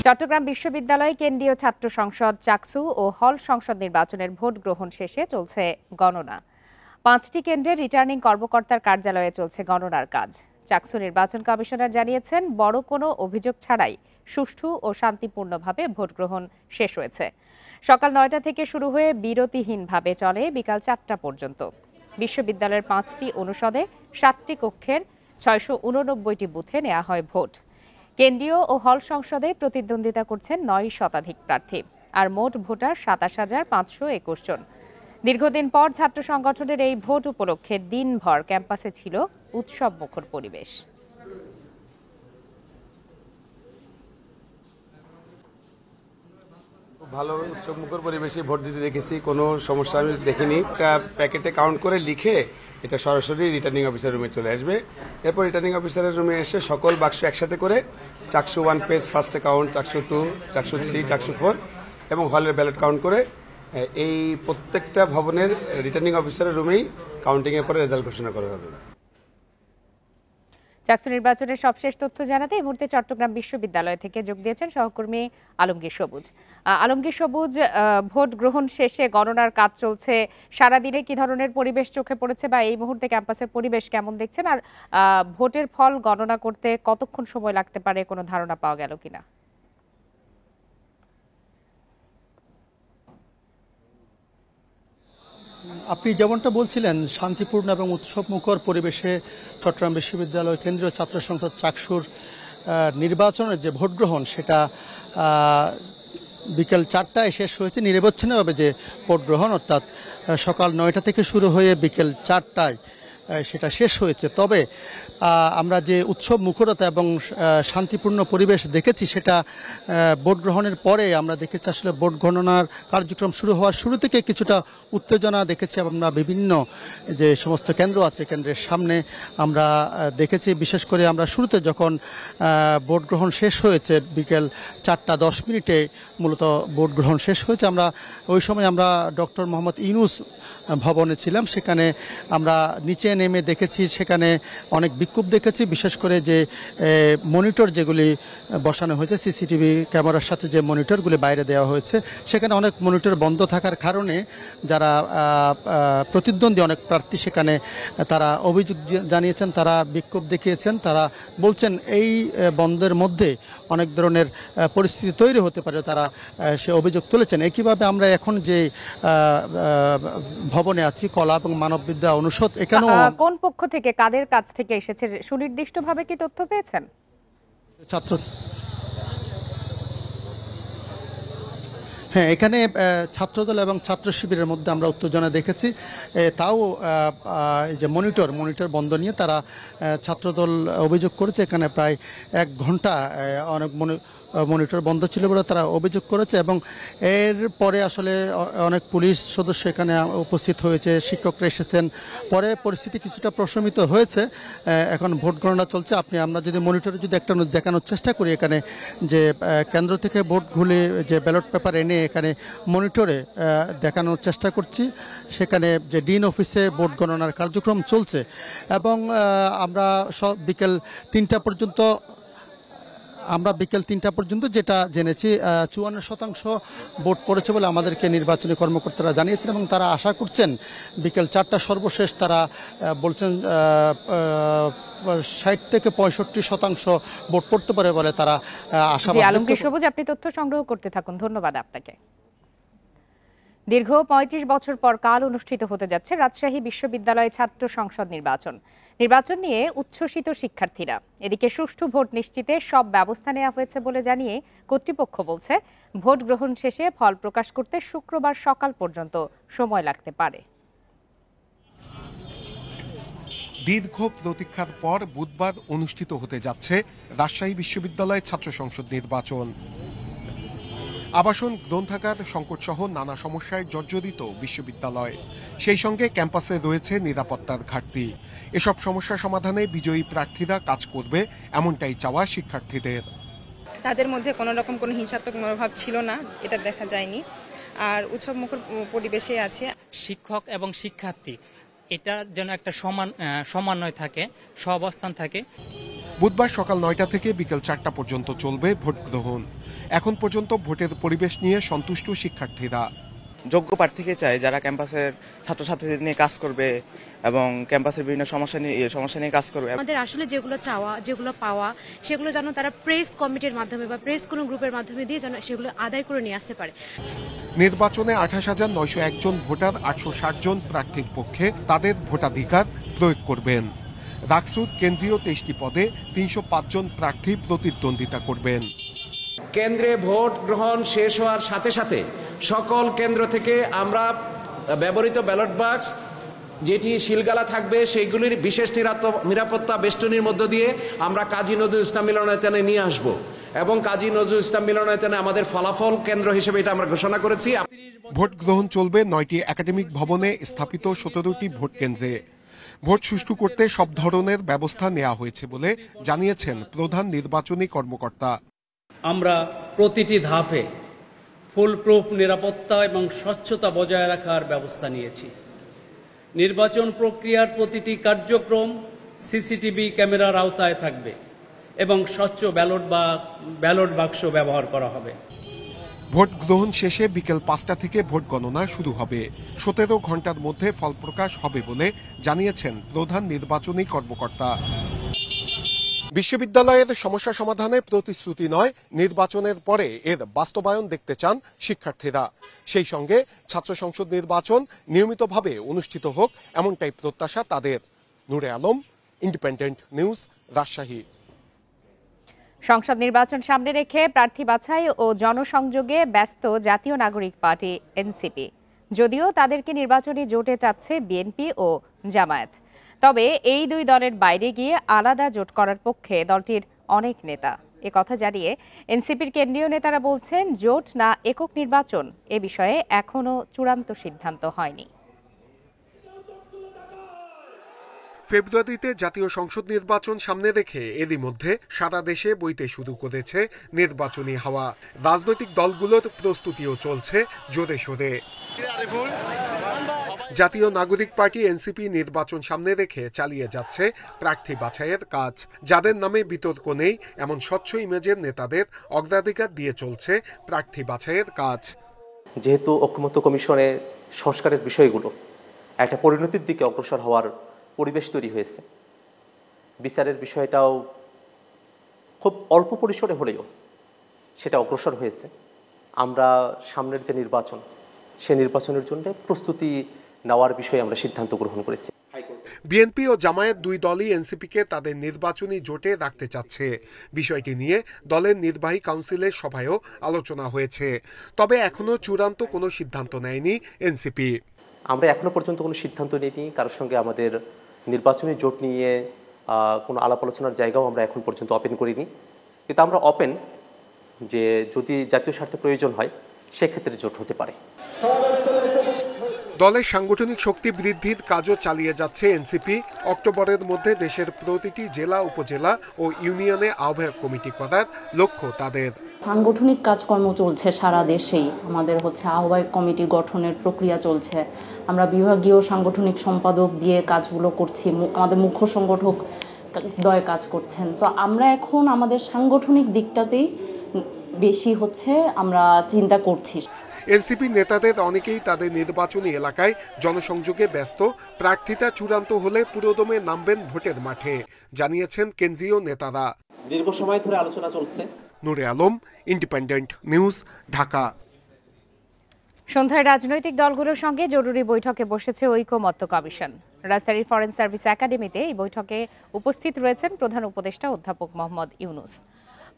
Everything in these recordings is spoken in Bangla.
চট্টগ্রাম বিশ্ববিদ্যালয় কেন্দ্রীয় ছাত্র সংসদ চাকসু ও হল সংসদ নির্বাচনের ভোট গ্রহণ শেষে চলছে গণনা। 5টি কেন্দ্রের রিটার্নিং কর্মকর্তার কার্যালয়ে চলছে গণনার কাজ। চাকসু নির্বাচন কমিশনার জানিয়েছেন, বড় কোনো অভিযোগ ছাড়াই সুষ্ঠু ও শান্তিপূর্ণভাবে ভোট গ্রহণ শেষ হয়েছে। সকাল 9টা থেকে শুরু হয়ে বিরতিহীনভাবে চলে বিকাল 4টা পর্যন্ত। বিশ্ববিদ্যালয়ের 5টি অনুষদে 7টি কক্ষের 689টি বুথে নেওয়া হয় ভোট। কেন্দ্রীয় ও হল সংসদে প্রতিদ্বন্দ্বিতা করছেন 9 শতাধিক প্রার্থী, আর মোট ভোটার 27,521 জন। দীর্ঘদিন পর ছাত্র সংগঠনের এই ভোট উপলক্ষে দিনভর ক্যাম্পাসে ছিল উৎসব মুখর পরিবেশ। ভালো উৎসব মুখর পরিবেশে ভোট দিতে দেখেছি, কোনো সমস্যা আমি দেখিনি। একটা প্যাকেটে কাউন্ট করে লিখে এটা সরাসরি রিটার্নিং অফিসার রুমে চলে আসবে। এরপর রিটার্নিং অফিসারের রুমে এসে সকল বাক্স একসাথে করে চাকসু 1 পেজ ফার্স্টে কাউন্ট, চাকসু 2, চাকসু 3, চাকসু 4 এবং হলের ব্যালট কাউন্ট করে এই প্রত্যেকটা ভবনের রিটার্নিং অফিসারের রুমেই কাউন্টিং এর পরে রেজাল্ট ঘোষণা করা হবে। চাকসু নির্বাচনের সবশেষ তথ্য জানাতে এই মুহূর্তে চট্টগ্রাম বিশ্ববিদ্যালয় থেকে যোগ দিয়েছেন সহকর্মী আলমগীর সবুজ। আলমগীর সবুজ, ভোট গ্রহণ শেষে গণনার কাজ চলছে। সারাদিনে কি ধরনের পরিবেশ চোখে পড়েছে বা এই মুহূর্তে ক্যাম্পাসের পরিবেশ কেমন দেখছেন, আর ভোটের ফল গণনা করতে কতক্ষণ সময় লাগতে পারে, কোনো ধারণা পাওয়া গেল কিনা? আপনি যেমনটা বলছিলেন, শান্তিপূর্ণ এবং উৎসবমুখর পরিবেশে চট্টগ্রাম বিশ্ববিদ্যালয় কেন্দ্রীয় ছাত্র সংসদ চাকসুর নির্বাচনের যে ভোট গ্রহণ, সেটা বিকেল 4টায় শেষ হয়েছে। নিরবচ্ছিন্নভাবে যে ভোট গ্রহণ, অর্থাৎ সকাল 9টা থেকে শুরু হয়ে বিকেল 4টায় সেটা শেষ হয়েছে। তবে আমরা যে উৎসব মুখরতা এবং শান্তিপূর্ণ পরিবেশ দেখেছি, সেটা ভোট গ্রহণের পরে আমরা দেখেছি আসলে ভোট গণনার কার্যক্রম শুরু হওয়ার শুরু থেকে কিছুটা উত্তেজনা দেখেছি। আমরা বিভিন্ন যে সমস্ত কেন্দ্র আছে, কেন্দ্রের সামনে আমরা দেখেছি, বিশেষ করে আমরা শুরুতে যখন ভোট গ্রহণ শেষ হয়েছে বিকেল 4:10 মূলত ভোট গ্রহণ শেষ হয়েছে, আমরা ওই সময় আমরা ডক্টর মোহাম্মদ ইউনূস ভবনে ছিলাম। সেখানে আমরা নিচে নেমে দেখেছি, সেখানে অনেক বিক্ষোভ দেখেছি। বিশেষ করে যে মনিটর যেগুলি বসানো হয়েছে, সিসিটিভি ক্যামেরার সাথে যে মনিটরগুলি বাইরে দেওয়া হয়েছে, সেখানে অনেক মনিটর বন্ধ থাকার কারণে যারা প্রতিদ্বন্দ্বী অনেক প্রার্থী সেখানে তারা অভিযোগ জানিয়েছেন, তারা বিক্ষোভ দেখিয়েছেন। তারা বলছেন এই বন্ধের মধ্যে অনেক ধরনের পরিস্থিতি তৈরি হতে পারে, তারা সে অভিযোগ তুলেছেন। একইভাবে আমরা এখন যে ভবনে আছি, কলা এবং মানববিদ্যা অনুষদ, এখানেও কোন পক্ষ থেকে, কাদের কাছ থেকে এসেছে সুনির্দিষ্টভাবে কি তথ্য পেয়েছেন? হ্যাঁ, এখানে ছাত্রদল এবং ছাত্র শিবিরের মধ্যে আমরা উত্তেজনা দেখেছি। তাও এই যে মনিটর বন্ধ নিয়ে তারা ছাত্রদল অভিযোগ করেছে, এখানে প্রায় 1 ঘন্টা অনেক মনিটর বন্ধ ছিল বলে তারা অভিযোগ করেছে। এবং এর পরে আসলে অনেক পুলিশ সদস্য এখানে উপস্থিত হয়েছে, শিক্ষকরা এসেছেন। পরে পরিস্থিতি কিছুটা প্রশমিত হয়েছে। এখন ভোট গণনা চলছে। আমরা যদি মনিটরে যদি একটা দেখানোর চেষ্টা করি, এখানে যে কেন্দ্র থেকে ভোটগুলি যে ব্যালট পেপার এনে এখানে মনিটরে দেখানোর চেষ্টা করছি, সেখানে যে ডিন অফিসে ভোট গণনার কার্যক্রম চলছে। এবং আমরা বিকেল 3টা পর্যন্ত যেটা জেনেছি, 54% ভোট পড়েছে বলে আমাদেরকে নির্বাচনী কর্মকর্তারা জানিয়েছেন। এবং তারা আশা করছেন বিকেল 4টা সর্বশেষ, তারা বলছেন 60 থেকে 65% ভোট পড়তে পারে বলে তারা আশাবাদী। আলমগীর সবুজ, আপনি তথ্য সংগ্রহ করতে থাকুন, ধন্যবাদ আপনাকে। দীর্ঘ 35 বছর পর কাল অনুষ্ঠিত হতে যাচ্ছে রাজশাহী বিশ্ববিদ্যালয় ছাত্র সংসদ নির্বাচন নিয়ে উচ্ছ্বসিত শিক্ষার্থীরা। এদিকে সুষ্ঠু ভোট নিশ্চিতে সব ব্যবস্থা নেওয়া হয়েছে বলে জানিয়ে কর্তৃপক্ষ বলছে, ভোট গ্রহণ শেষে ফল প্রকাশ করতে শুক্রবার সকাল পর্যন্ত সময় লাগতে পারে। দীর্ঘ প্রতীক্ষার পর বুধবার অনুষ্ঠিত হতে যাচ্ছে রাজশাহী বিশ্ববিদ্যালয় ছাত্র সংসদ নির্বাচন। আবাসন, গ্রন্থাগার সংকট সহ নানা সমস্যায় জর্জরিত বিশ্ববিদ্যালয়, সেই সঙ্গে ক্যাম্পাসে রয়েছে নিরাপত্তার ঘাটতি। এসব সমস্যা সমাধানে বিজয়ী প্রার্থীরা কাজ করবে, এমনটাই চাওয়া শিক্ষার্থীদের। তাদের মধ্যে কোনো রকম কোনো হিংসাত্মক মনোভাব ছিল না, এটা দেখা যায়নি। আর উৎসবমুখর পরিবেশে আছে। শিক্ষক এবং শিক্ষার্থী, এটা যেন একটা সমন্বয় থাকে, সহাবস্থান থাকে। বুধবার সকাল 9টা থেকে বিকেল 4টা পর্যন্ত চলবে ভোট গ্রহণ। এখন পর্যন্ত ভোটের পরিবেশ নিয়ে সন্তুষ্ট শিক্ষার্থীরা। যোগ্য প্রার্থীকে চাই যারা ক্যাম্পাসের ছাত্রছাত্রীদের নিয়ে কাজ করবে এবং ক্যাম্পাসের বিভিন্ন সমস্যা নিয়ে কাজ করবে। আমাদের আসলে যেগুলো চাওয়া, যেগুলো পাওয়া, সেগুলো যেন তারা প্রেস কমিটির মাধ্যমে বা প্রেস কোনো গ্রুপের মাধ্যমে দিয়ে যেন সেগুলো আদায় করে নিয়ে আসতে পারে। নির্বাচনে 28,901 জন ভোটার 860 জন প্রার্থীর পক্ষে তাদের ভোটাধিকার প্রয়োগ করবেন। রাকসুর কেন্দ্রীয় 23টি পদে 305 জন প্রার্থী প্রতিদ্বন্দ্বিতা করবেন। কেন্দ্রে ভোট গ্রহণ শেষ হওয়ার সাথে সাথে সকল কেন্দ্র থেকে আমরা ব্যবহৃত ব্যালট বাক্স যেটি শিলগালা থাকবে সেইগুলির বিশেষ নিরাপত্তা বেষ্টনীর মধ্য দিয়ে আমরা কাজী নজরুল ইসলাম মিলনায়তনে নিয়ে আসব এবং কাজী নজরুল ইসলাম মিলনায়তনে আমাদের ফলাফল কেন্দ্র হিসেবে এটা আমরা ঘোষণা করেছি। ভোট গ্রহণ চলবে 9টি একাডেমিক ভবনে স্থাপিত 17টি ভোট কেন্দ্রে। ভোট সুষ্ঠু করতে সব ধরনের ব্যবস্থা নেওয়া হয়েছে বলে জানিয়েছেন প্রধান নির্বাচনী কর্মকর্তা। আমরা প্রতিটি ধাপে ফুলপ্রুফ নিরাপত্তা এবং স্বচ্ছতা বজায় রাখার ব্যবস্থা নিয়েছি। নির্বাচন প্রক্রিয়ার প্রতিটি কার্যক্রম সিসিটিভি ক্যামেরার আওতায় থাকবে এবং স্বচ্ছ ব্যালট বাক্স ব্যবহার করা হবে। ভোট গ্রহণ শেষে বিকেল 5টা থেকে ভোট গণনা শুরু হবে। 17 ঘন্টার মধ্যে ফল প্রকাশ হবে বলে জানিয়েছেন প্রধান নির্বাচনী কর্মকর্তা। বিশ্ববিদ্যালয়ের সমস্যা সমাধানে প্রতিশ্রুতি নয়, নির্বাচনের পরে এর বাস্তবায়ন দেখতে চান শিক্ষার্থীরা। সেই সঙ্গে ছাত্র সংসদ নির্বাচন নিয়মিতভাবে অনুষ্ঠিত হোক, এমনটাই প্রত্যাশা তাদের। নূরে আলম, ইন্ডিপেন্ডেন্ট নিউজ, রাজশাহী। সংসদ নির্বাচন সামনে রেখে প্রার্থী বাছাই ও জনসংযোগে ব্যস্ত জাতীয় নাগরিক পার্টি এনসিপি। যদিও তাদেরকে নির্বাচনী জোটে চাচ্ছে বিএনপি ও জামায়াত, তবে এই দুই দলের বাইরে গিয়ে আলাদা জোট করার পক্ষে দলটির অনেক নেতা। কথা জানিয়ে এনসিপির কেন্দ্রীয় নেতারা বলছেন, জোট না একক নির্বাচন এ বিষয়ে এখনো চূড়ান্ত সিদ্ধান্ত হয়নি। ফেব্রুয়ারিতে জাতীয় সংসদ নির্বাচন সামনে রেখে এরই মধ্যে সারা দেশে বইতে শুরু করেছে নির্বাচনী হাওয়া। রাজনৈতিক দলগুলোর প্রস্তুতিও চলছে জোরে সোরে। জাতীয় নাগরিক পার্টি এনসিপি নির্বাচন সামনে রেখে চালিয়ে যাচ্ছে প্রার্থী বাছাইয়ের কাজ। যাদের নামে বিতর্ক নেই এমন স্বচ্ছ ইমেজের নেতাদের অগ্রাধিকার দিয়ে চলছে প্রার্থী বাছাইয়ের কাজ। যেহেতু ঐকমত্য কমিশনের সংস্কারের বিষয়গুলো একটা পরিণতির দিকে অগ্রসর হওয়ার পরিবেশ তৈরি হয়েছে, বিচারের বিষয়টাও খুব অল্প পরিসরে হলেও সেটা অগ্রসর হয়েছে। আমরা সামনের যে নির্বাচন, সে নির্বাচনের জন্য প্রস্তুতি নেওয়ার বিষয়ে আমরা সিদ্ধান্ত গ্রহণ করেছি। বিএনপি ও জামায়াত দুই দলই এনসিপিকে তাদের নির্বাচনী জোটে রাখতে চাচ্ছে। বিষয়টি নিয়ে দলের নির্বাহী কাউন্সিলের সভায়ও আলোচনা হয়েছে, তবে এখনো চূড়ান্ত কোনো সিদ্ধান্ত নেয়নি এনসিপি। আমরা এখনো পর্যন্ত কোনো সিদ্ধান্ত নিইনি, কারোর সঙ্গে আমাদের নির্বাচনী জোট নিয়ে কোনো আলাপ আলোচনার জায়গাও আমরা এখন পর্যন্ত ওপেন করিনি। কিন্তু আমরা ওপেন যে যদি জাতীয় স্বার্থে প্রয়োজন হয় সেক্ষেত্রে জোট হতে পারে। দলের সাংগঠনিক শক্তি বৃদ্ধির কাজও চালিয়ে যাচ্ছে এনসিপি। অক্টোবরের মধ্যে দেশের প্রতিটি জেলা, উপজেলা ও ইউনিয়নে আহ্বায়ক কমিটি করার লক্ষ্য তাদের। সাংগঠনিক কাজকর্ম চলছে সারা দেশেই। আমাদের আহ্বায়ক কমিটি গঠনের প্রক্রিয়া চলছে। আমরা বিভাগীয় সাংগঠনিক সম্পাদক দিয়ে কাজগুলো করছি, আমাদের মুখ্য সংগঠক দয় কাজ করছেন। তো আমরা এখন আমাদের সাংগঠনিক দিকটাতেই বেশি আমরা চিন্তা করছি। এনসিপি নেতাদের অনেকেই তাদের নির্বাচনী এলাকায় জনসংযোগে ব্যস্ত। প্রার্থীতা চূড়ান্ত হলে পুরোদমে নামবেন ভোটের মাঠে, জানিয়েছেন কেন্দ্রীয় নেতারা। দীর্ঘ সময় ধরে আলোচনা চলছে। নূরে আলম, ইন্ডিপেন্ডেন্ট নিউজ, ঢাকা। সন্ধ্যায় রাজনৈতিক দলগুলোর সঙ্গে জরুরি বৈঠকে বসেছে ঐকমত্য কমিশন। রাজধানীর ফরেন সার্ভিস একাডেমিতে এই বৈঠকে উপস্থিত রয়েছেন প্রধান উপদেষ্টা অধ্যাপক মোহাম্মদ ইউনুস।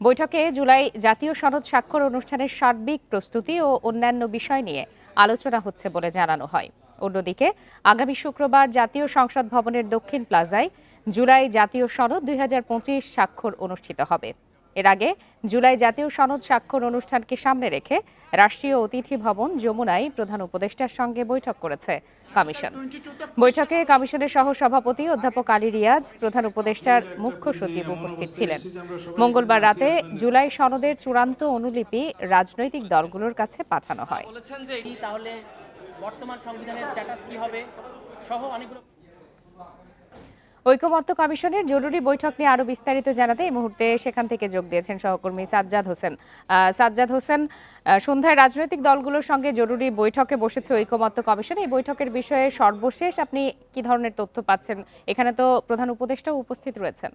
বৈঠকে জুলাই জাতীয় সনদ স্বাক্ষর অনুষ্ঠানের সার্বিক প্রস্তুতি ও অন্যান্য বিষয় নিয়ে আলোচনা হচ্ছে বলে জানানো হয়। অন্যদিকে আগামী শুক্রবার জাতীয় সংসদ ভবনের দক্ষিণ প্লাজায় জুলাই জাতীয় সনদ 2025 স্বাক্ষর অনুষ্ঠিত হবে। এর আগে জুলাই জাতীয় সনদ স্বাক্ষর অনুষ্ঠানকে সামনে রেখে রাষ্ট্রীয় অতিথি ভবন যমুনায় প্রধান উপদেষ্টার সঙ্গে বৈঠক করেছে কমিশন। বৈঠকে কমিশনের সহসভাপতি অধ্যাপক আলী রিয়াজ, প্রধান উপদেষ্টার মুখ্য সচিব উপস্থিত ছিলেন। মঙ্গলবার রাতে জুলাই সনদের চূড়ান্ত অনুলিপি রাজনৈতিক দলগুলোর কাছে পাঠানো হয়। ঐকমত্য কমিশনের জরুরি বৈঠক নিয়ে আরো বিস্তারিত জানাতে এই মুহূর্তে সেখান থেকে যোগ দিয়েছেন সহকর্মী সাজ্জাদ হোসেন। সাজ্জাদ হোসেন, সন্ধ্যায় রাজনৈতিক দলগুলোর সঙ্গে জরুরি বৈঠকে বসেছে ঐকমত্য কমিশন। এই বৈঠকের বিষয়ে সর্বশেষ আপনি কি ধরনের তথ্য পাচ্ছেন? এখানে তো প্রধান উপদেষ্টাও উপস্থিত রয়েছেন।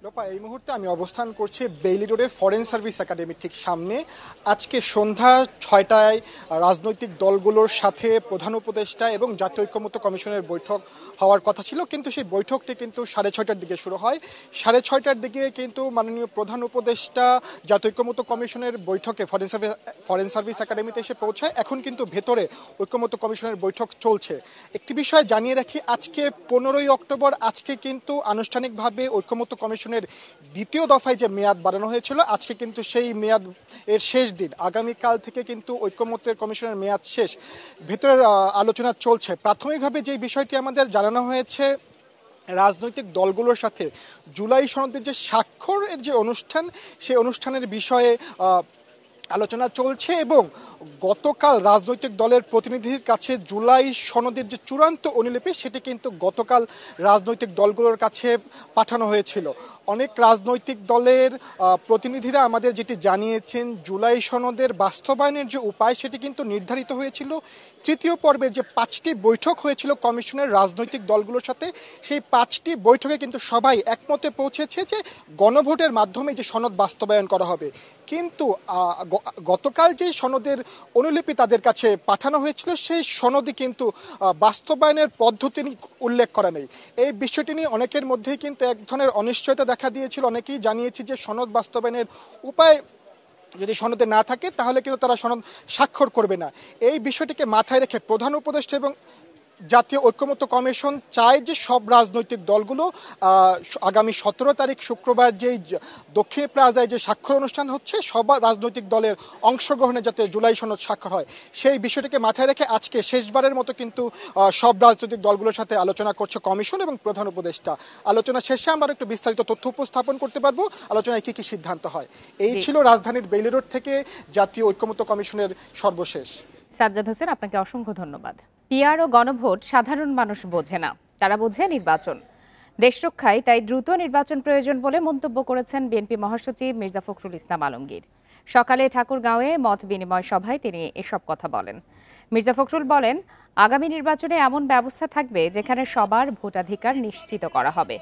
লোপা, এই মুহূর্তে আমি অবস্থান করছি বেইলি রোডের ফরেন সার্ভিস একাডেমির ঠিক সামনে। আজকে সন্ধ্যা 6টায় রাজনৈতিক দলগুলোর সাথে প্রধান উপদেষ্টা এবং জাতীয় ঐকমত্য কমিশনের বৈঠক হওয়ার কথা ছিল, কিন্তু সেই বৈঠকটি কিন্তু 6:30টার দিকে শুরু হয়। 6:30টার দিকে কিন্তু মাননীয় প্রধান উপদেষ্টা জাতীয় ঐকমত্য কমিশনের বৈঠকে ফরেন সার্ভিস একাডেমিতে এসে পৌঁছায়। এখন কিন্তু ভেতরে ঐকমত্য কমিশনের বৈঠক চলছে। একটি বিষয় জানিয়ে রাখি, আজকে 15ই অক্টোবর আজকে কিন্তু আনুষ্ঠানিকভাবে ঐকমত্য কমিশন দ্বিতীয় দফায় যে মেয়াদ বাড়ানো হয়েছিল, আজকে কিন্তু সেই মেয়াদ এর শেষ দিন। আগামীকাল থেকে কিন্তু ঐকমত্যের কমিশনের মেয়াদ শেষ। ভেতরের আলোচনা চলছে। প্রাথমিকভাবে যে বিষয়টি আমাদের জানানো হয়েছে, রাজনৈতিক দলগুলোর সাথে জুলাই সনদের যে স্বাক্ষরের যে অনুষ্ঠান, সেই অনুষ্ঠানের বিষয়ে আলোচনা চলছে এবং গতকাল রাজনৈতিক দলের প্রতিনিধির কাছে জুলাই সনদের যে চূড়ান্ত অনুলিপি, সেটি কিন্তু গতকাল রাজনৈতিক দলগুলোর কাছে পাঠানো হয়েছিল। অনেক রাজনৈতিক দলের প্রতিনিধিরা আমাদের যেটি জানিয়েছেন, জুলাই সনদের বাস্তবায়নের যে উপায়, সেটি কিন্তু নির্ধারিত হয়েছিল তৃতীয় পর্বের যে 5টি বৈঠক হয়েছিল কমিশনের রাজনৈতিক দলগুলোর সাথে। সেই 5টি বৈঠকে কিন্তু সবাই একমতে পৌঁছেছে যে গণভোটের মাধ্যমে যে সনদ বাস্তবায়ন করা হবে। কিন্তু গতকাল যে সনদের অনুলিপি তাদের কাছে পাঠানো হয়েছিল, সেই সনদে কিন্তু বাস্তবায়নের পদ্ধতি উল্লেখ করা নেই। এই বিষয়টি নিয়ে অনেকের মধ্যেই কিন্তু এক ধরনের অনিশ্চয়তা দেখা দিয়েছিল। অনেকেই জানিয়েছে যে সনদ বাস্তবায়নের উপায় যদি সনদে না থাকে, তাহলে কিন্তু তারা সনদ স্বাক্ষর করবে না। এই বিষয়টিকে মাথায় রেখে প্রধান উপদেষ্টা এবং জাতীয় ঐকমত্য কমিশন চায় যে সব রাজনৈতিক দলগুলো আগামী 17 তারিখ শুক্রবার যেই দক্ষিণ প্লাজায় যে স্বাক্ষর অনুষ্ঠান হচ্ছে, সব রাজনৈতিক দলের অংশগ্রহণে যাতে জুলাই সনদ স্বাক্ষর হয়, সেই বিষয়টিকে মাথায় রেখে আজকে শেষবারের মতো কিন্তু সব রাজনৈতিক দলগুলোর সাথে আলোচনা করছে কমিশন এবং প্রধান উপদেষ্টা। আলোচনা শেষে আমরা একটু বিস্তারিত তথ্য উপস্থাপন করতে পারবো, আলোচনায় কি কি সিদ্ধান্ত হয়। এই ছিল রাজধানীর বেইলি রোড থেকে জাতীয় ঐকমত্য কমিশনের সর্বশেষ। সাজ্জাদ হোসেন, আপনাকে অসংখ্য ধন্যবাদ। পিআর ও গণভোট সাধারণ মানুষ বোঝে না, তারা বোঝে নির্বাচন। দেশ রক্ষায় তাই দ্রুত নির্বাচন প্রয়োজন বলে মন্তব্য করেছেন বিএনপি মহাসচিব মির্জা ফখরুল ইসলাম আলমগীর। সকালে ঠাকুরগাঁওয়ে মত বিনিময় সভায় তিনি এসব কথা বলেন। মির্জা ফখরুল বলেন, আগামী নির্বাচনে এমন ব্যবস্থা থাকবে যেখানে সবার ভোটাধিকার নিশ্চিত করা হবে।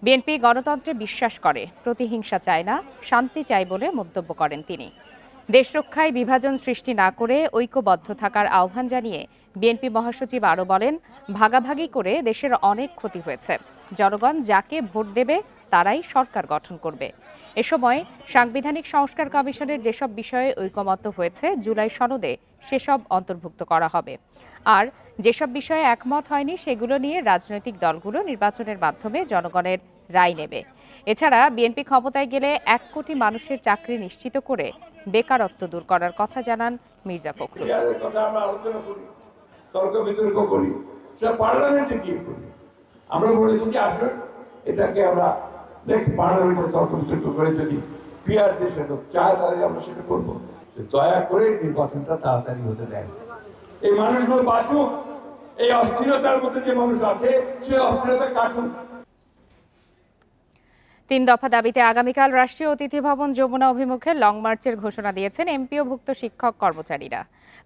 বিএনপি গণতন্ত্রে বিশ্বাস করে, প্রতিহিংসা চায় না, শান্তি চায় বলে মন্তব্য করেন তিনি। দেশ রক্ষায় বিভাজন সৃষ্টি না করে ঐক্যবদ্ধ থাকার আহ্বান জানিয়ে বিএনপি মহাসচিব আরও বলেন, ভাগাভাগি করে দেশের অনেক ক্ষতি হয়েছে। জনগণ যাকে ভোট দেবে তারাই সরকার গঠন করবে। এ সময় সাংবিধানিক সংস্কার কমিশনের যেসব বিষয়ে ঐকমত্য হয়েছে, জুলাই সনদে সেসব অন্তর্ভুক্ত করা হবে। আর যেসব বিষয়ে একমত হয়নি, সেগুলো নিয়ে রাজনৈতিক দলগুলো নির্বাচনের মাধ্যমে জনগণের রায় নেবে। এছাড়া বিএনপি ক্ষমতায় গেলে 1 কোটি মানুষের চাকরি নিশ্চিত করে বেকারত্ব দূর করার কথা জানান মির্জা ফখরুল। তর্ক বিতর্ক করি, সেটা পার্লামেন্টে গিয়ে করি। আমরা বলেছি যে আসুন এটাকে আমরা নেক্সট পার্লামেন্টে তর্ক বিতর্ক করে যদি পিআর দেশে লোক চায়, তাহলে আমরা সেটা করবো। দয়া করে নির্বাচনটা তাড়াতাড়ি হতে দেন। এই মানুষগুলো বাঁচুক, এই অস্থিরতার মধ্যে যে মানুষ আছে সে অস্থিরতা কাটুক। 3 দফা দাবিতে আগামীকাল রাষ্ট্রীয় অতিথি ভবন যমুনা অভিমুখে লং মার্চের ঘোষণা দিয়েছেন এমপিওভুক্ত শিক্ষক কর্মচারীরা।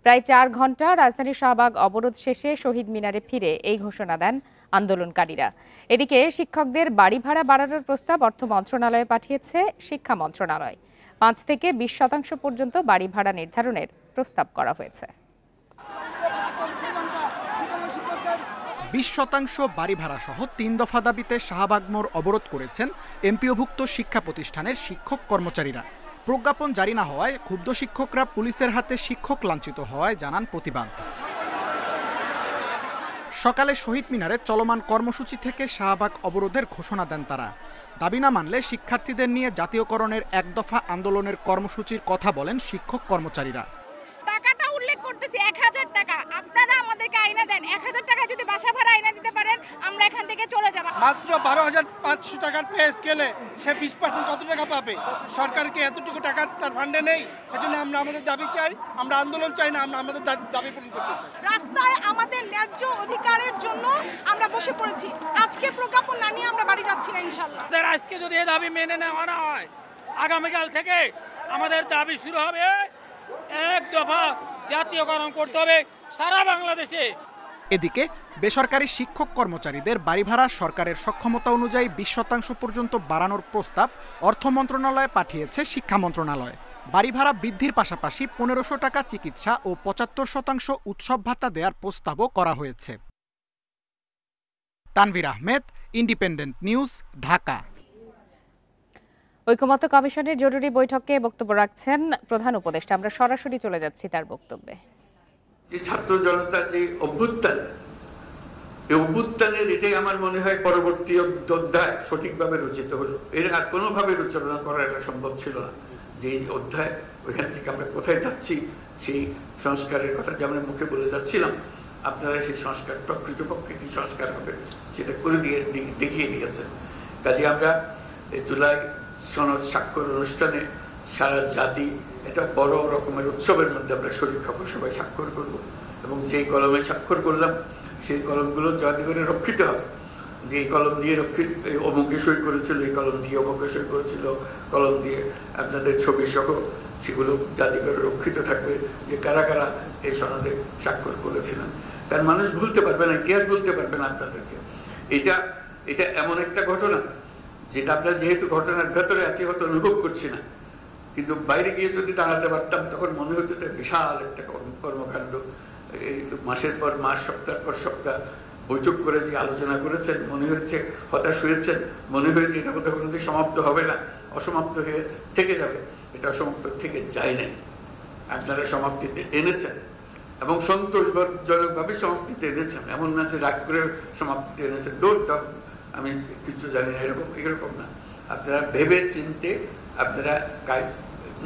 প্রায় 4 ঘন্টা রাজধানীর শাহবাগ অবরোধ শেষে শহীদ মিনারে ফিরে এই ঘোষণা দেন আন্দোলনকারীরা। এদিকে শিক্ষকদের বাড়ি ভাড়া বাড়ানোর প্রস্তাব অর্থ মন্ত্রণালয়ে পাঠিয়েছে শিক্ষা মন্ত্রণালয়। 5 থেকে 20% পর্যন্ত বাড়ি ভাড়া নির্ধারণের প্রস্তাব করা হয়েছে। 20% বাড়ি ভাড়া সহ 3 দফা দাবিতে শাহবাগ মোড় অবরোধ করেছেন এমপিওভুক্ত শিক্ষা প্রতিষ্ঠানের শিক্ষক কর্মচারীরা। প্রজ্ঞাপন জারি না হওয়ায় ক্ষুব্ধ শিক্ষকরা পুলিশের হাতে শিক্ষক লাঞ্ছিত হওয়ায় জানান প্রতিবাদ। সকালে শহীদ মিনারে চলমান কর্মসূচি থেকে শাহবাগ অবরোধের ঘোষণা দেন তারা। দাবি না মানলে শিক্ষার্থীদের নিয়ে জাতীয়করণের 1 দফা আন্দোলনের কর্মসূচির কথা বলেন শিক্ষক কর্মচারীরা। টাকাটা উল্লেখ করতেছি, 1000 1000 টাকা। আপনারা আমাদেরকে আইনা দেন, 1000 টাকা যদি বাসা ভাড়া আইনা দিতে পারেন আমরা এখান থেকে চলে যাব। মাত্র 12,500 টাকার পে স্কেলে সে 20% কত টাকা পাবে? সরকারকে এতটুকু টাকা তার ফান্ডে নেই। এজন্য আমরা আমাদের দাবি চাই, আমরা আন্দোলন চাই না, আমরা আমাদের দাবি পূরণ করতে চাই। রাস্তায় আমাদের ন্যায্য অধিকারের জন্য আমরা বসে পড়েছি। আজকে প্রজ্ঞাপন না নিয়ে আমরা বাড়ি যাচ্ছি না ইনশাআল্লাহ। আজকে যদি এই দাবি মেনে নেওয়া না হয়, আগামীকাল থেকে আমাদের দাবি শুরু হবে, এক দফা জাতীয়করণ করতে হবে সারা বাংলাদেশে। এদিকে বেসরকারি শিক্ষক কর্মচারীদের বাড়ি ভাড়া সরকারের সক্ষমতা অনুযায়ী 20% পর্যন্ত বাড়ানোর প্রস্তাব অর্থ মন্ত্রণালয়ে পাঠিয়েছে শিক্ষা মন্ত্রণালয়। বাড়ি ভাড়া বৃদ্ধির পাশাপাশি 1500 টাকা চিকিৎসা ও 75% উৎসব ভাতা দেওয়ার প্রস্তাবও করা হয়েছে। Tanvir Ahmed, independent news, Dhaka. ঐকমত্য কমিশনের জরুরি বৈঠকে বক্তব্য রাখছেন প্রধান উপদেষ্টা। আমরা সরাসরি চলে যাচ্ছি তার বক্তব্যে। যে ছাত্র জনতার যে অভ্যুত্থান, এই অভ্যুত্থানের এটাই আমার মনে হয় পরবর্তী অধ্যায় সঠিকভাবে রচিত হলো। এর আর কোনোভাবে রচনা করা এটা সম্ভব ছিল না। যে অধ্যায়, ওইখান থেকে আমরা কোথায় যাচ্ছি, সেই সংস্কারের কথা যে আমরা মুখে বলে যাচ্ছিলাম, আপনারা সেই সংস্কার প্রকৃতপক্ষে কি সংস্কার হবে সেটা করে দিয়ে দেখিয়ে দিয়েছেন। কাজে আমরা জুলাই সনদ স্বাক্ষর অনুষ্ঠানে সারা জাতি এটা বড় রকমের উৎসবের মধ্যে আমরা শরীর হব, সবাই স্বাক্ষর করব এবং যেই কলমে স্বাক্ষর করলাম সেই কলমগুলো যাতে করে রক্ষিত হবে। যে এই কলম দিয়ে অমুকে সই করেছিল, এই কলম দিয়ে অমুকে সই করেছিল, কলম দিয়ে আপনাদের ছবি সহ সেগুলো যাতে করে রক্ষিত থাকবে যে কারা কারা এই সনদে স্বাক্ষর করেছিলেন। কারণ মানুষ ভুলতে পারবে না, ইতিহাস ভুলতে পারবে না আপনাদেরকে। এটা এমন একটা ঘটনা যেটা আমরা যেহেতু ঘটনার ভেতরে আছি হয়তো অনুভব করছি না, কিন্তু বাইরে গিয়ে যদি দাঁড়াতে পারতাম তখন মনে হতো বিশাল একটা কর্মকাণ্ড। এই মাসের পর মাস, সপ্তাহের পর সপ্তাহ বৈঠক করে যে আলোচনা করেছেন, মনে হচ্ছে হতাশ হয়েছেন, মনে হয়েছে এটা কোথাও কোনোদিন সমাপ্ত হবে না, অসমাপ্ত হয়ে থেকে যাবে। এটা অসমাপ্ত থেকে যায় নাই, আপনারা সমাপ্তিতে এনেছেন এবং সন্তোষজনকভাবে সমাপ্তিতে এনেছেন। এমন না যে রাগ করে সমাপ্তিতে এনেছেন, দৌড় দাও আমি কিছু জানি না, এরকম না। আপনারা ভেবে চিনতে আপনারা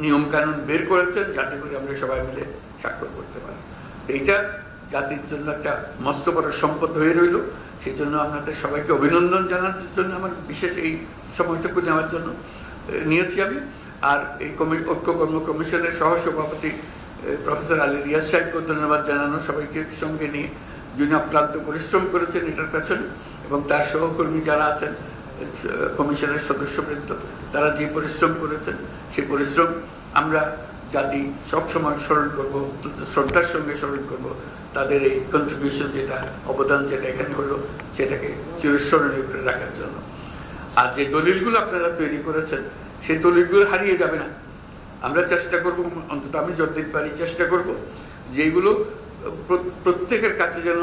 নিয়ম কানুন বের করেছেন যাতে করে আমরা সবাই মিলে স্বাক্ষর করতে পারি। এইটা জাতির জন্য একটা মস্ত বড় সম্পদ হয়ে রইল। সেই জন্য আপনাদের সবাইকে অভিনন্দন জানানোর জন্য আমার বিশেষ এই সময়টুকু নেওয়ার জন্য নিয়েছি আমি। আর এই ঐক্য কর্ম কমিশনের সহসভাপতি প্রফেসর আলী রিয়াজ সাহেবকে ধন্যবাদ জানানো, সবাইকে সঙ্গে নিয়ে যিনি অক্লান্ত পরিশ্রম করেছেন এটার পেছনে, এবং তার সহকর্মী যারা আছেন কমিশনের সদস্যবৃন্দ, তারা যে পরিশ্রম করেছেন সেই পরিশ্রম আমরা জাতি সবসময় স্মরণ করবো, শ্রদ্ধার সঙ্গে স্মরণ করবো। তাদের এই কন্ট্রিবিউশন যেটা, অবদান যেটা এখানে হলো, সেটাকে চিরস্মরণীয় করে রাখার জন্য। আর যে দলিলগুলো আপনারা তৈরি করেছেন সেই দলিলগুলো হারিয়ে যাবে না। আমরা চেষ্টা করব, অন্তত আমি যতদিন পারি চেষ্টা করব যেগুলো প্রত্যেকের কাছে যেন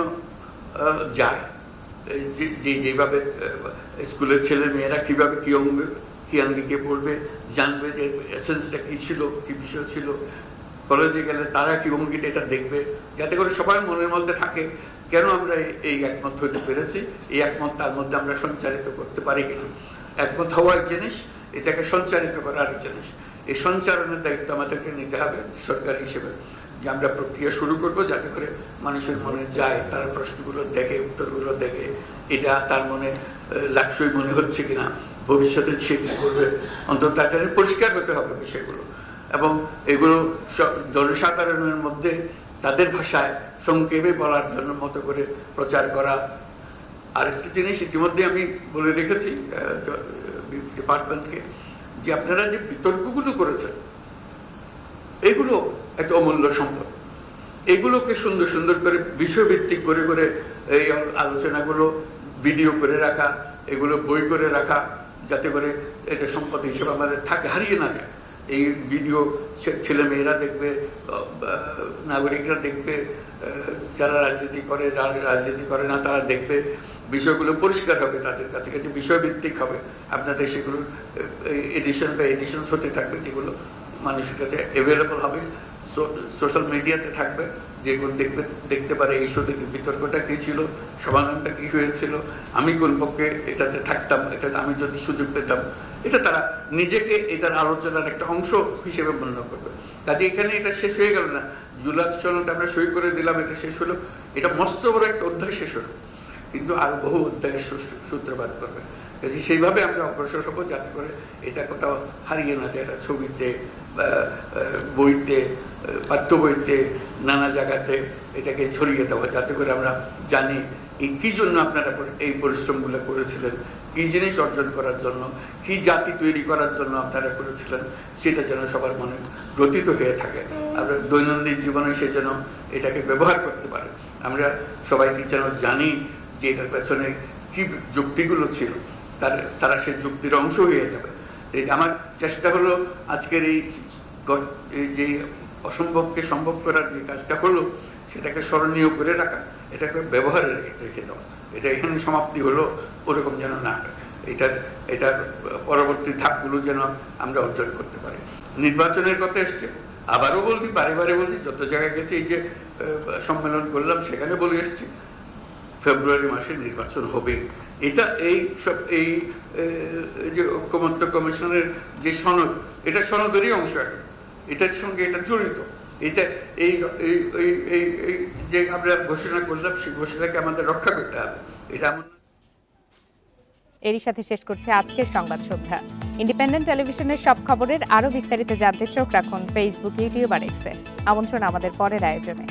যায়। যেভাবে স্কুলের ছেলে মেয়েরা কিভাবে কি আঙ্গিকে পড়বে, জানবে যে এসেন্সটা কি ছিল, কি বিষয় ছিল। কলেজে গেলে তারা কি অঙ্গিটা এটা দেখবে, যাতে করে সবার মনের মধ্যে থাকে কেন আমরা এই একমত হতে পেরেছি, এই একমত তার মধ্যে আমরা সঞ্চারিত করতে পারি কিনা। একমত হওয়া এক জিনিস, এটাকে সঞ্চারিত করা আরেক জিনিস। এই সঞ্চারণের দায়িত্ব আমাদেরকে নিতে হবে সরকার হিসেবে, যে আমরা প্রক্রিয়া শুরু করব যাতে করে মানুষের মনে যায়, তারা প্রশ্নগুলো দেখে, উত্তরগুলো দেখে, এটা তার মনে লাক্সই মনে হচ্ছে কিনা, ভবিষ্যতে সে কি করবে, অন্তত তার কাছে পরিষ্কার হতে হবে বিষয়গুলো। এবং এগুলো জনসাধারণের মধ্যে তাদের ভাষায় সংক্ষেপে বলার জন্য মতো করে প্রচার করা। আরেকটি জিনিস ইতিমধ্যে আমি বলে রেখেছি ডিপার্টমেন্টকে, যে আপনারা যে বিতর্কগুলো করেছেন এগুলো একটা অমূল্য সম্পদ। এগুলোকে সুন্দর সুন্দর করে বিষয়ভিত্তিক করে করে এই আলোচনাগুলো ভিডিও করে রাখা, এগুলো বই করে রাখা, যাতে করে এটা সম্পদ হিসেবে আমাদের থাকে, হারিয়ে না যায়। এই ভিডিও ছেলে মেয়েরা দেখবে, নাগরিকরা দেখবে, যারা রাজনীতি করে, যারা রাজনীতি করে না তারা দেখবে, বিষয়গুলো পরিষ্কার হবে তাদের কাছে, কিন্তু বিষয়ভিত্তিক হবে। আপনাদের সেগুলো এডিশন বা এডিশনস হতে থাকবে, যেগুলো মানুষের কাছে অ্যাভেলেবল হবে, সোশ্যাল মিডিয়াতে থাকবে, যেগুলো দেখতে পারে এই ইস্যুতে বিতর্কটা কী ছিল, সমাধানটা কী হয়েছিল, আমি কোন পক্ষে এটাতে থাকতাম, এটা আমি যদি সুযোগ পেতাম, এটা তারা নিজেকে এটার আলোচনার একটা অংশ হিসেবে মনে করবে। কাজে এখানে এটা শেষ হয়ে গেল না, জুলাই সনদ আমরা সই করে দিলাম, এটা শেষ হলো, এটা মস্ত বড় একটা অধ্যায় শেষ হলো, কিন্তু আরো বহু অধ্যায়ের সূত্রপাত করবে। সেইভাবে আমরা অগ্রসর হবো যাতে করে এটা কোথাও হারিয়ে না যায়, এটা ছবিতে, বইতে, পাঠ্য বইতে, নানা জায়গাতে এটাকে ছড়িয়ে দেওয়া, যাতে করে আমরা জানি এই কি জন্য আপনারা এই পরিশ্রমগুলো করেছিলেন, কি জিনিস অর্জন করার জন্য, কি জাতি তৈরি করার জন্য আপনারা করেছিলেন, সেটা যেন সবার মনে গ্রথিত হয়ে থাকে। আমরা দৈনন্দিন জীবনে সে যেন এটাকে ব্যবহার করতে পারে। আমরা সবাইকে যেন জানি যে এটার পেছনে কি যুক্তিগুলো ছিল, তারা সেই যুক্তির অংশ হয়ে যাবে। আমার চেষ্টা হলো আজকের এই যে অসম্ভবকে সম্ভব করার যে কাজটা হলো সেটাকে স্মরণীয় করে রাখা, এটাকে ব্যবহারে রেখে দেওয়া। এটা এখানে সমাপ্তি হলো ওরকম যেন না হয়, এটার পরবর্তী ধাপগুলো যেন আমরা অর্জন করতে পারি। নির্বাচনের কথা এসছে, আবারও বলছি, বারে বারে বলছি, যত জায়গায় গেছে এই যে সম্মেলন করলাম সেখানে বলে এসছি ফেব্রুয়ারি মাসে নির্বাচন হবে। এটা এই যে ঐক্যমত্য কমিশনের যে সনদ, এটা সনদেরই অংশ, এটার সঙ্গে এটা জড়িত। এটা এই যে আমরা ঘোষণা করলাম সেই ঘোষণাকে আমাদের রক্ষা করতে হবে। এটা এমন। এরই সাথে শেষ করছে আজকের সংবাদ সন্ধ্যা। ইন্ডিপেন্ডেন্ট টেলিভিশনের সব খবরের আরো বিস্তারিত জানতে চোখ রাখুন ফেসবুক, ইউটিউব আর এক্সে। আমন্ত্রণ আমাদের পরের আয়োজনে।